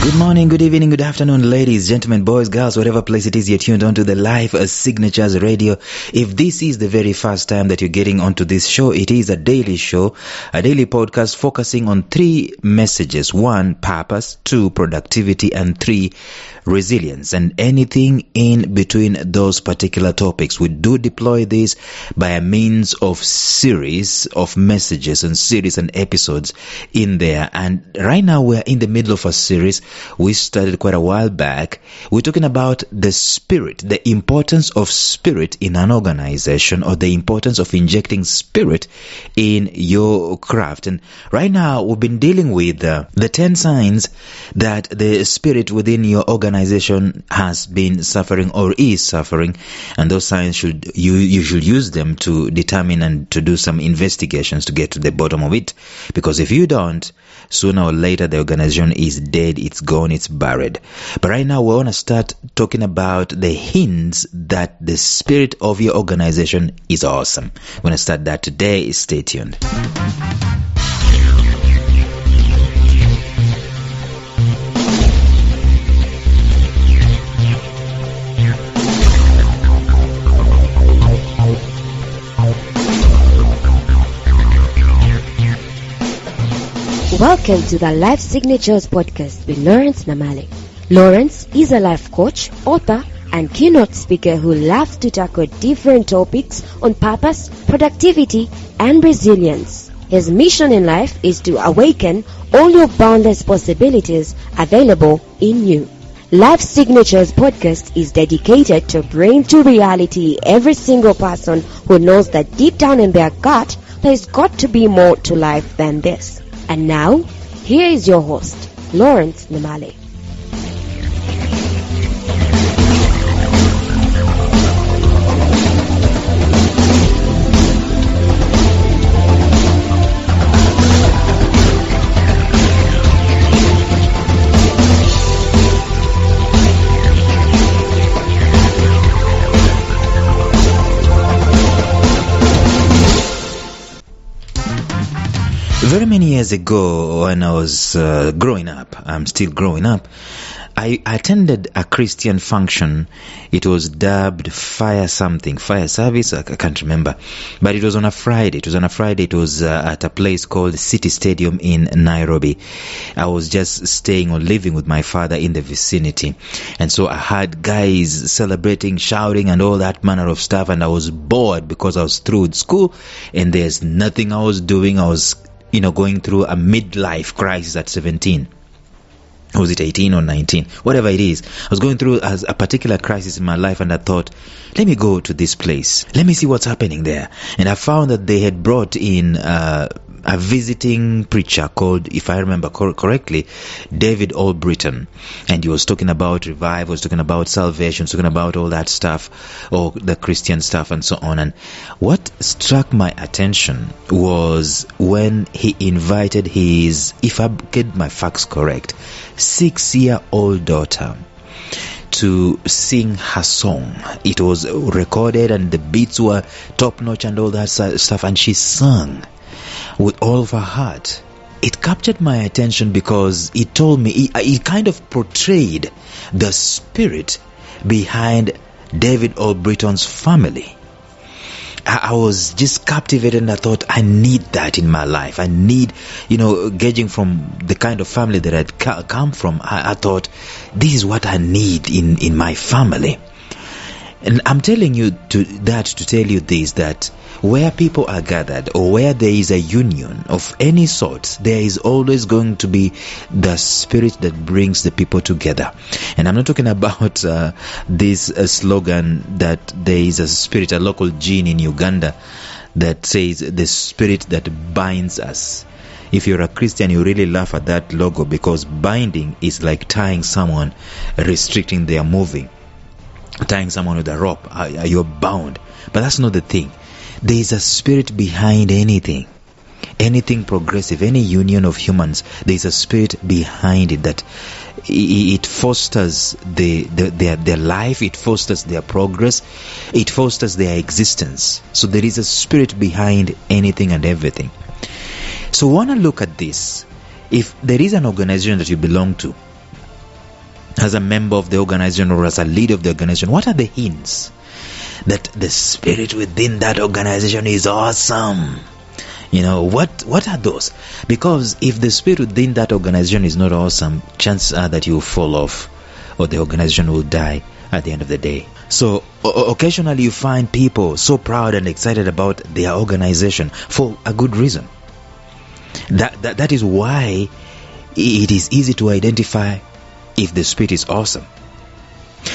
Good morning, good evening, good afternoon, ladies, gentlemen, boys, girls, whatever place it is you're tuned onto the Live Signatures Radio. If this is the very first time that you're getting onto this show, it is a daily show, a daily podcast focusing on 3 messages. 1, purpose, 2, productivity, and 3, resilience, and anything in between those particular topics. We do deploy this by a means of series of messages and series and episodes in there. And right now we're in the middle of a series we started quite a while back. We're talking about the spirit, the importance of spirit in an organization, or the importance of injecting spirit in your craft. And right now we've been dealing with the 10 signs that the spirit within your organization has been suffering or is suffering, and those signs you should use them to determine and to do some investigations to get to the bottom of it. Because if you don't, sooner or later the organization is dead, it's gone, it's buried. But right now we want to start talking about the hints that the spirit of your organization is awesome. We're going to start that today. Stay tuned. Welcome to the Life Signatures podcast with Lawrence Namale. Lawrence is a life coach, author, and keynote speaker who loves to tackle different topics on purpose, productivity, and resilience. His mission in life is to awaken all your boundless possibilities available in you. Life Signatures podcast is dedicated to bring to reality every single person who knows that deep down in their gut there's got to be more to life than this. And now, here is your host, Lawrence Namale. Very many years ago, when I was growing up, I'm still growing up, I attended a Christian function. It was dubbed fire service, I can't remember. But it was on a Friday. It was at a place called City Stadium in Nairobi. I was just staying or living with my father in the vicinity. And so I had guys celebrating, shouting, and all that manner of stuff. And I was bored because I was through with school and there's nothing I was doing. I was going through a midlife crisis at 17. Was it 18 or 19? Whatever it is. I was going through a particular crisis in my life, and I thought, let me go to this place. Let me see what's happening there. And I found that they had brought in a visiting preacher called, if I remember correctly, David Albritton. And he was talking about revival, was talking about salvation, was talking about all that stuff, or the Christian stuff and so on. And what struck my attention was when he invited his, if I get my facts correct, 6-year-old daughter to sing her song. It was recorded and the beats were top notch and all that stuff, and she sang with all of her heart. It captured my attention because it told me, it kind of portrayed the spirit behind David Albritton's family. I was just captivated, and I thought, I need that in my life. I need, gauging from the kind of family that I'd come from, I thought, this is what I need in my family. And I'm telling you to tell you this, that where people are gathered, or where there is a union of any sort, there is always going to be the spirit that brings the people together. And I'm not talking about this slogan that there is a spirit, a local gene in Uganda that says the spirit that binds us. If you're a Christian, you really laugh at that logo, because binding is like tying someone, restricting their moving. Tying someone with a rope, you're bound. But that's not the thing. There is a spirit behind anything progressive, any union of humans. There is a spirit behind it that it fosters their life, it fosters their progress, it fosters their existence. So there is a spirit behind anything and everything. So we want to look at this. If there is an organization that you belong to, as a member of the organization or as a leader of the organization, what are the hints that the spirit within that organization is awesome? What are those? Because if the spirit within that organization is not awesome, chances are that you will fall off or the organization will die at the end of the day. So occasionally you find people so proud and excited about their organization for a good reason. That is why it is easy to identify if the spirit is awesome.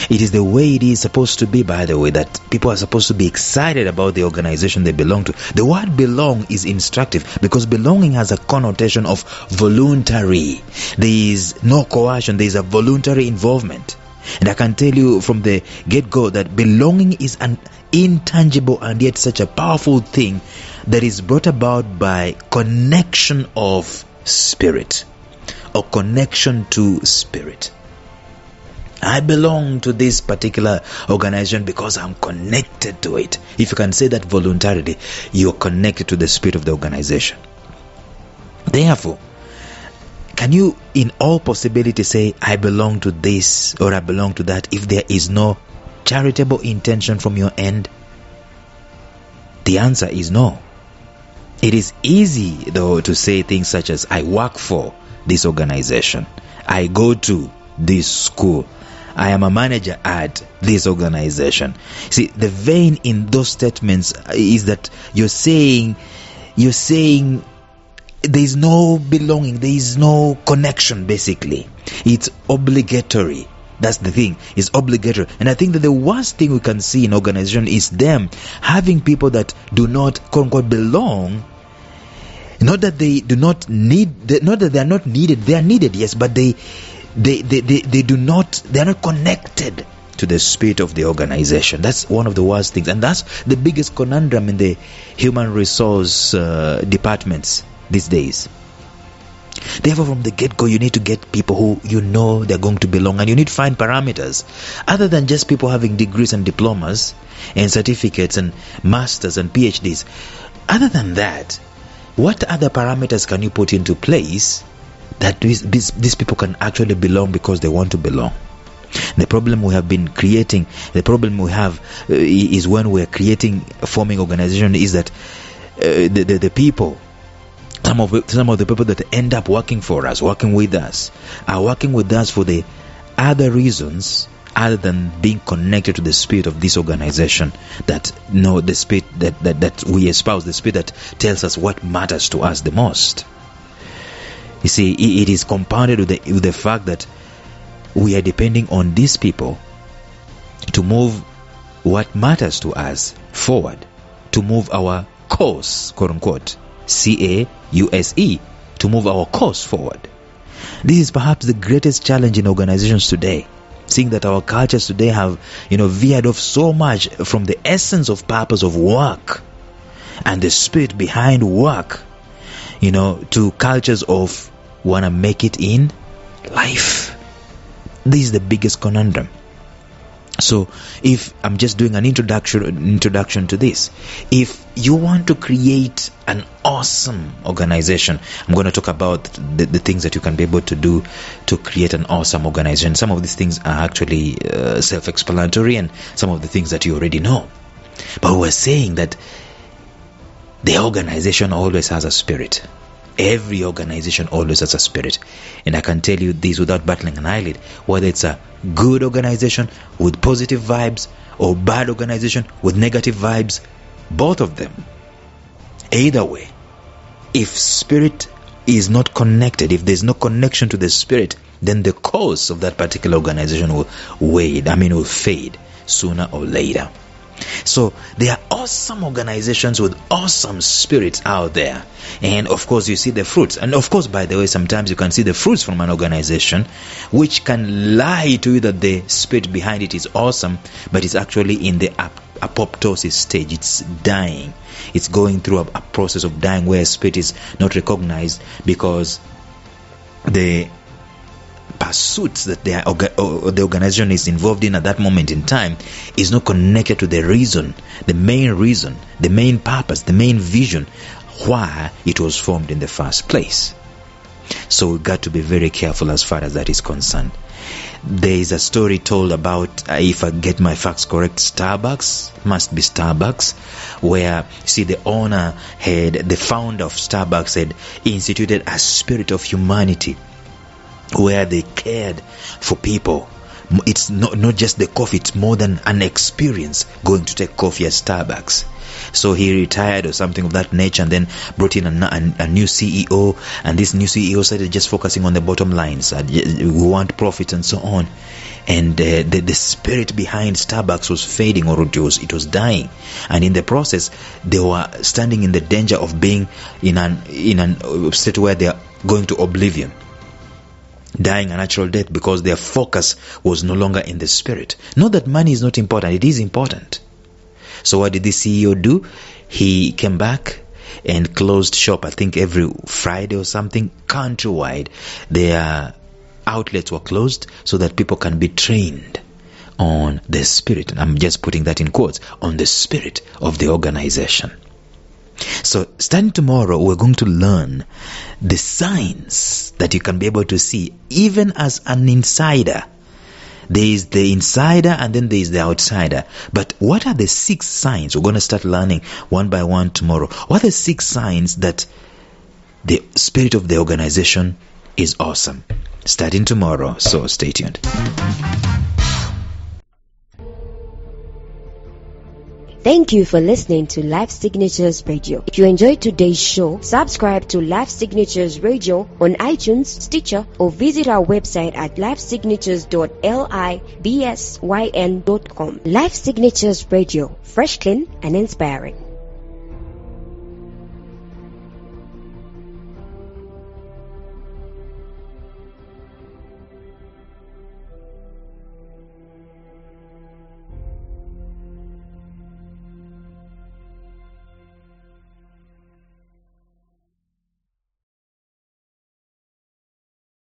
It is the way it is supposed to be, by the way, that people are supposed to be excited about the organization they belong to. The word belong is instructive because belonging has a connotation of voluntary. There is no coercion, there is a voluntary involvement. And I can tell you from the get-go that belonging is an intangible and yet such a powerful thing that is brought about by connection of spirit or connection to spirit. I belong to this particular organization because I'm connected to it. If you can say that voluntarily, you're connected to the spirit of the organization. Therefore, can you in all possibility say, I belong to this or I belong to that, if there is no charitable intention from your end? The answer is no. It is easy, though, to say things such as, I work for this organization, I go to this school, I am a manager at this organization. See, the vein in those statements is that you're saying there is no belonging, there is no connection, basically. It's obligatory. That's the thing. It's obligatory. And I think that the worst thing we can see in organization is them having people that do not, quote unquote, belong. Not that they do not need, not that they are not needed. They are needed, yes, but they are not connected to the spirit of the organization. That's one of the worst things, and that's the biggest conundrum in the human resource departments these days. Therefore, from the get-go, you need to get people who you know they're going to belong, and you need to find parameters other than just people having degrees and diplomas and certificates and masters and PhDs. Other than that, what other parameters can you put into place that these people can actually belong because they want to belong? The problem we have is when we're forming organization, is that the people, some of the people that end up working for us, working with us, are working with us for the other reasons other than being connected to the spirit of this organization, that the spirit that we espouse, the spirit that tells us what matters to us the most. You see, it is compounded with the fact that we are depending on these people to move what matters to us forward, to move our course, quote unquote, CAUSE, to move our course forward. This is perhaps the greatest challenge in organizations today, seeing that our cultures today have, veered off so much from the essence of purpose of work and the spirit behind work, to cultures of wanna make it in life. This is the biggest conundrum. So if I'm just doing an introduction to this, if you want to create an awesome organization, I'm going to talk about the things that you can be able to do to create an awesome organization. Some of these things are actually self-explanatory, and some of the things that you already know. But we're saying that the organization always has a spirit. Every organization always has a spirit. And I can tell you this without battling an eyelid, whether it's a good organization with positive vibes or bad organization with negative vibes, both of them, either way, if spirit is not connected, if there's no connection to the spirit, then the course of that particular organization will fade sooner or later. So there are awesome organizations with awesome spirits out there, and of course you see the fruits. And of course, by the way, sometimes you can see the fruits from an organization which can lie to you that the spirit behind it is awesome, but it's actually in the apoptosis stage. It's dying. It's going through a process of dying where spirit is not recognized because the pursuits that the organization is involved in at that moment in time is not connected to the main purpose, the main vision why it was formed in the first place. So we got to be very careful as far as that is concerned. There is a story told about, if I get my facts correct, Starbucks, must be Starbucks, where, see, the founder of Starbucks had instituted a spirit of humanity where they cared for people. It's not just the coffee, it's more than an experience going to take coffee at Starbucks. So he retired or something of that nature, and then brought in a new CEO, and this new CEO started just focusing on the bottom lines. We want profits and so on. And the spirit behind Starbucks was fading, or it was dying. And in the process, they were standing in the danger of being in an state where they are going to oblivion, dying a natural death, because their focus was no longer in the spirit. Not that money is not important, it is important. So what did the CEO do? He came back and closed shop, I think every Friday or something, countrywide. Their outlets were closed so that people can be trained on the spirit. I'm just putting that in quotes, on the spirit of the organization. So starting tomorrow, we're going to learn the signs that you can be able to see even as an insider. There is the insider and then there is the outsider. But what are the 6 signs? We're going to start learning one by one tomorrow. What are the 6 signs that the spirit of the organization is awesome? Starting tomorrow, so stay tuned. Thank you for listening to Life Signatures Radio. If you enjoyed today's show, subscribe to Life Signatures Radio on iTunes, Stitcher, or visit our website at lifesignatures.libsyn.com. Life Signatures Radio, fresh, clean, and inspiring.